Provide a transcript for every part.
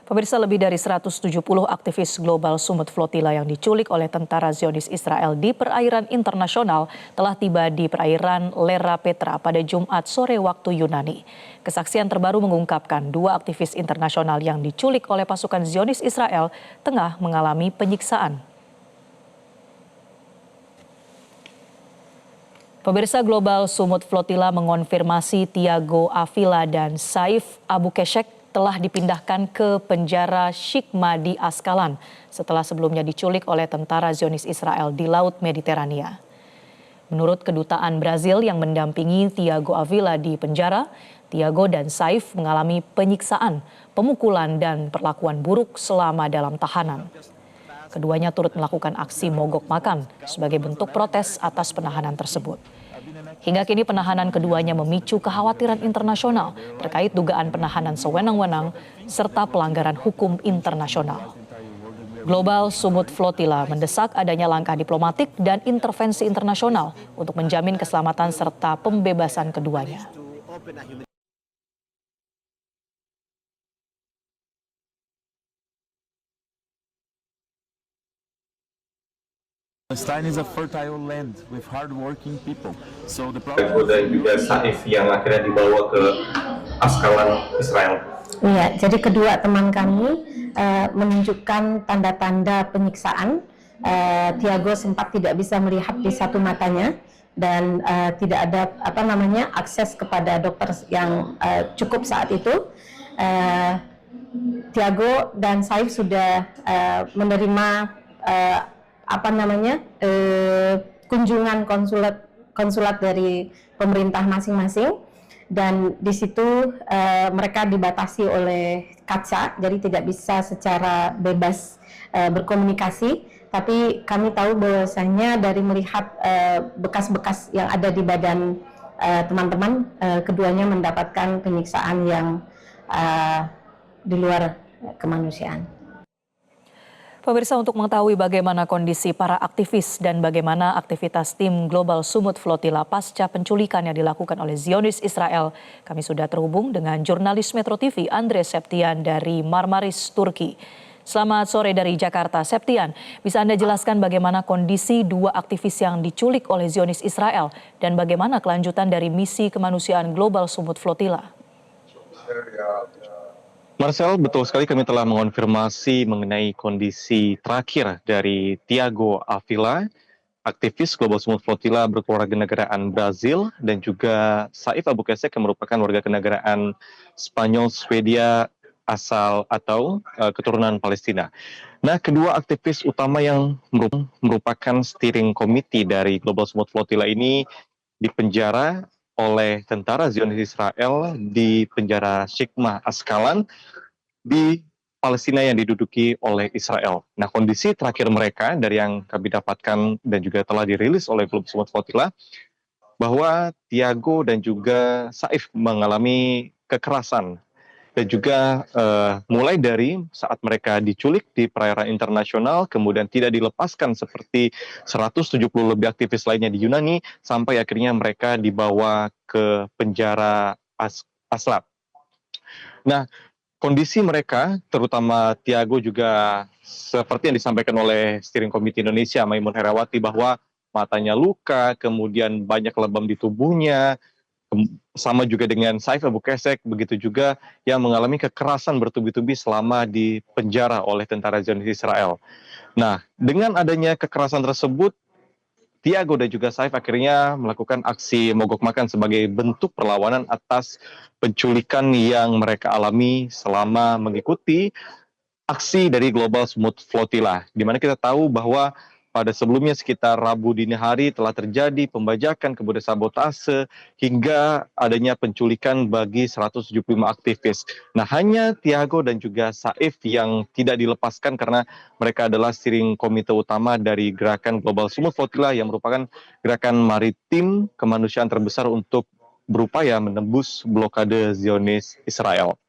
Pemirsa, lebih dari 170 aktivis global Sumut Flotilla yang diculik oleh tentara Zionis Israel di perairan internasional telah tiba di perairan Lera Petra pada Jumat sore waktu Yunani. Kesaksian terbaru mengungkapkan dua aktivis internasional yang diculik oleh pasukan Zionis Israel tengah mengalami penyiksaan. Pemirsa, global Sumut Flotilla mengonfirmasi Thiago Avila dan Saif Abu Keshek telah dipindahkan ke penjara Shikma di Askalan setelah sebelumnya diculik oleh tentara Zionis Israel di Laut Mediterania. Menurut kedutaan Brazil yang mendampingi Thiago Avila di penjara, Thiago dan Saif mengalami penyiksaan, pemukulan dan perlakuan buruk selama dalam tahanan. Keduanya turut melakukan aksi mogok makan sebagai bentuk protes atas penahanan tersebut. Hingga kini penahanan keduanya memicu kekhawatiran internasional terkait dugaan penahanan sewenang-wenang serta pelanggaran hukum internasional. Global Sumut Flotilla mendesak adanya langkah diplomatik dan intervensi internasional untuk menjamin keselamatan serta pembebasan keduanya. Palestine is a fertile land with hardworking people. So the problem dan juga Saif yang akhirnya dibawa ke Askalan, Israel. Iya, jadi kedua teman kami menunjukkan tanda-tanda penyiksaan. Thiago sempat tidak bisa melihat di satu matanya dan tidak ada akses kepada dokter yang cukup saat itu. Thiago dan Saif sudah menerima kunjungan konsulat dari pemerintah masing-masing, dan di situ mereka dibatasi oleh kaca, jadi tidak bisa secara bebas berkomunikasi. Tapi kami tahu bahwasanya dari melihat bekas-bekas yang ada di badan teman-teman, keduanya mendapatkan penyiksaan yang di luar kemanusiaan. Pemirsa, untuk mengetahui bagaimana kondisi para aktivis dan bagaimana aktivitas tim Global Sumut Flotilla pasca penculikan yang dilakukan oleh Zionis Israel, kami sudah terhubung dengan jurnalis Metro TV Andre Septian dari Marmaris, Turki. Selamat sore dari Jakarta. Septian, bisa Anda jelaskan bagaimana kondisi dua aktivis yang diculik oleh Zionis Israel dan bagaimana kelanjutan dari misi kemanusiaan Global Sumut Flotilla? Marcel, betul sekali, kami telah mengonfirmasi mengenai kondisi terakhir dari Thiago Avila, aktivis Global Sumut Flotilla berkewarganegaraan Brazil, dan juga Saif Abu Keshek yang merupakan warga kenegaraan Spanyol Swedia asal atau keturunan Palestina. Nah, kedua aktivis utama yang merupakan steering committee dari Global Sumut Flotilla ini dipenjara oleh tentara Zionis Israel di penjara Shikma Askalan di Palestina yang diduduki oleh Israel. Nah, kondisi terakhir mereka dari yang kami dapatkan dan juga telah dirilis oleh Global Sumut Flotilla bahwa Thiago dan juga Saif mengalami kekerasan dan juga mulai dari saat mereka diculik di perairan internasional, kemudian tidak dilepaskan seperti 170 lebih aktivis lainnya di Yunani, sampai akhirnya mereka dibawa ke penjara Aslab. Nah, kondisi mereka, terutama Thiago, juga seperti yang disampaikan oleh Steering Committee Indonesia, Maimun Herawati, bahwa matanya luka, kemudian banyak lebam di tubuhnya, sama juga dengan Saif Abu Keshek, begitu juga yang mengalami kekerasan bertubi-tubi selama di penjara oleh tentara Zionis Israel. Nah, dengan adanya kekerasan tersebut, Thiago dan juga Saif akhirnya melakukan aksi mogok makan sebagai bentuk perlawanan atas penculikan yang mereka alami selama mengikuti aksi dari Global Sumut Flotilla, di mana kita tahu bahwa pada sebelumnya sekitar Rabu dini hari telah terjadi pembajakan, kemudian sabotase, hingga adanya penculikan bagi 175 aktivis. Nah, hanya Thiago dan juga Saif yang tidak dilepaskan karena mereka adalah steering komite utama dari gerakan Global Sumut Flotilla yang merupakan gerakan maritim kemanusiaan terbesar untuk berupaya menembus blokade Zionis Israel.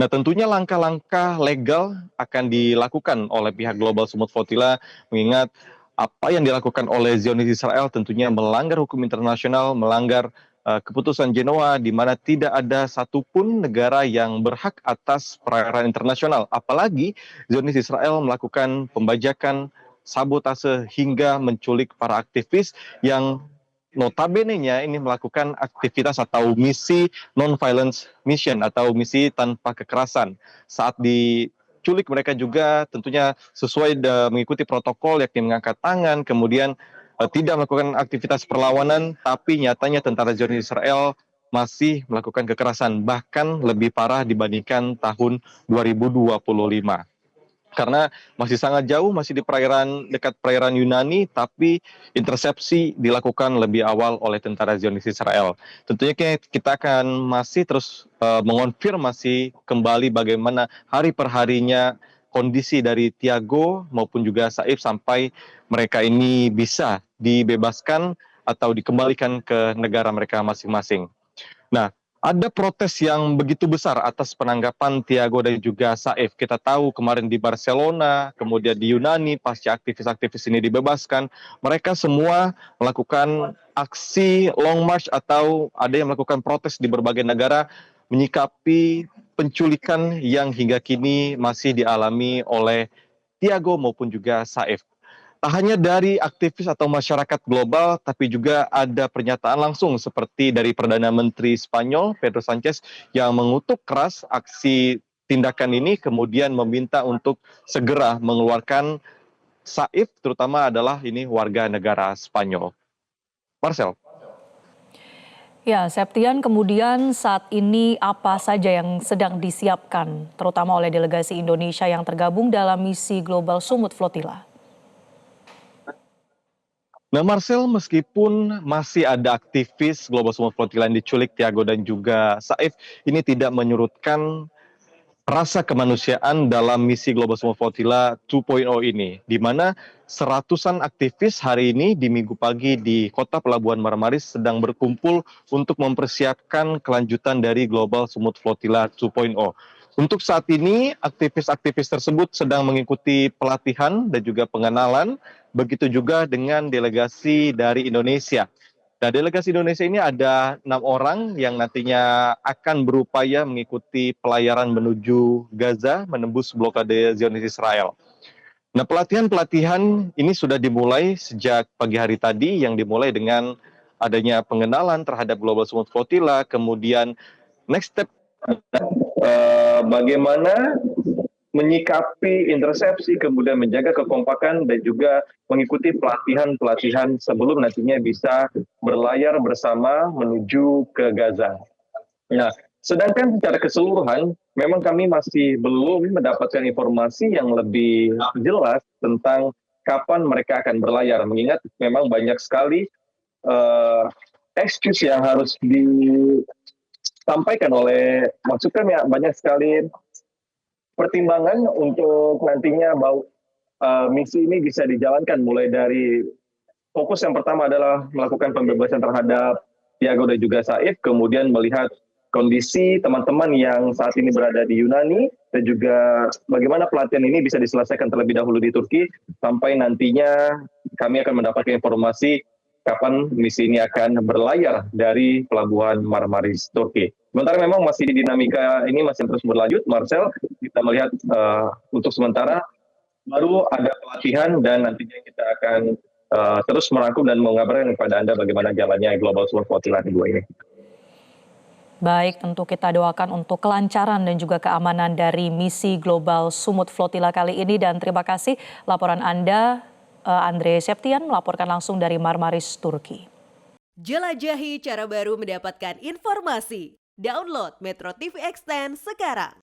Nah, tentunya langkah-langkah legal akan dilakukan oleh pihak Global Sumut Flotilla, mengingat apa yang dilakukan oleh Zionis Israel tentunya melanggar hukum internasional, melanggar keputusan Genoa di mana tidak ada satupun negara yang berhak atas perairan internasional. Apalagi Zionis Israel melakukan pembajakan, sabotase hingga menculik para aktivis yang notabene-nya ini melakukan aktivitas atau misi non-violence mission atau misi tanpa kekerasan. Saat diculik mereka juga tentunya sesuai mengikuti protokol yakni mengangkat tangan, kemudian tidak melakukan aktivitas perlawanan, tapi nyatanya tentara Zionis Israel masih melakukan kekerasan, bahkan lebih parah dibandingkan tahun 2025. Karena masih sangat jauh, masih di dekat perairan Yunani, tapi intersepsi dilakukan lebih awal oleh tentara Zionis Israel. Tentunya kita akan masih terus mengonfirmasi kembali bagaimana hari per harinya kondisi dari Tiago maupun juga Saif sampai mereka ini bisa dibebaskan atau dikembalikan ke negara mereka masing-masing. Nah, ada protes yang begitu besar atas penanggapan Tiago dan juga Saif. Kita tahu kemarin di Barcelona, kemudian di Yunani, pasca aktivis-aktivis ini dibebaskan, mereka semua melakukan aksi long march atau ada yang melakukan protes di berbagai negara menyikapi penculikan yang hingga kini masih dialami oleh Tiago maupun juga Saif. Tak hanya dari aktivis atau masyarakat global, tapi juga ada pernyataan langsung seperti dari Perdana Menteri Spanyol, Pedro Sanchez, yang mengutuk keras aksi tindakan ini, kemudian meminta untuk segera mengeluarkan Saif, terutama adalah ini warga negara Spanyol. Marcel. Ya, Septian, kemudian saat ini apa saja yang sedang disiapkan, terutama oleh delegasi Indonesia yang tergabung dalam misi Global Sumut Flotilla? Nah Marcel, meskipun masih ada aktivis Global Sumut Flotilla yang diculik Tiago dan juga Saif, ini tidak menyurutkan rasa kemanusiaan dalam misi Global Sumut Flotilla 2.0 ini, di mana seratusan aktivis hari ini di Minggu pagi di kota Pelabuhan Marmaris sedang berkumpul untuk mempersiapkan kelanjutan dari Global Sumut Flotilla 2.0. Untuk saat ini, aktivis-aktivis tersebut sedang mengikuti pelatihan dan juga pengenalan, begitu juga dengan delegasi dari Indonesia. Nah, delegasi Indonesia ini ada 6 orang yang nantinya akan berupaya mengikuti pelayaran menuju Gaza, menembus blokade Zionis Israel. Nah, pelatihan-pelatihan ini sudah dimulai sejak pagi hari tadi, yang dimulai dengan adanya pengenalan terhadap Global Sumut Flotilla, kemudian next step bagaimana menyikapi intersepsi, kemudian menjaga kekompakan dan juga mengikuti pelatihan-pelatihan sebelum nantinya bisa berlayar bersama menuju ke Gaza. Nah, sedangkan secara keseluruhan, memang kami masih belum mendapatkan informasi yang lebih jelas tentang kapan mereka akan berlayar, mengingat memang banyak sekali excuse yang harus disampaikan oleh, maksudnya ya, banyak sekali pertimbangan untuk nantinya misi ini bisa dijalankan, mulai dari fokus yang pertama adalah melakukan pembebasan terhadap Tiago dan juga Saif, kemudian melihat kondisi teman-teman yang saat ini berada di Yunani, dan juga bagaimana pelatihan ini bisa diselesaikan terlebih dahulu di Turki, sampai nantinya kami akan mendapatkan informasi kapan misi ini akan berlayar dari Pelabuhan Marmaris, Turki. Sementara memang masih dinamika ini masih terus berlanjut, Marcel. Kita melihat untuk sementara baru ada pelatihan dan nantinya kita akan terus merangkum dan mengabarkan kepada Anda bagaimana jalannya Global Sumut Flotilla kedua ini. Baik, tentu kita doakan untuk kelancaran dan juga keamanan dari misi Global Sumut Flotilla kali ini, dan terima kasih laporan Anda, Andre Septian, melaporkan langsung dari Marmaris, Turki. Jelajahi cara baru mendapatkan informasi. Download Metro TV Extend sekarang.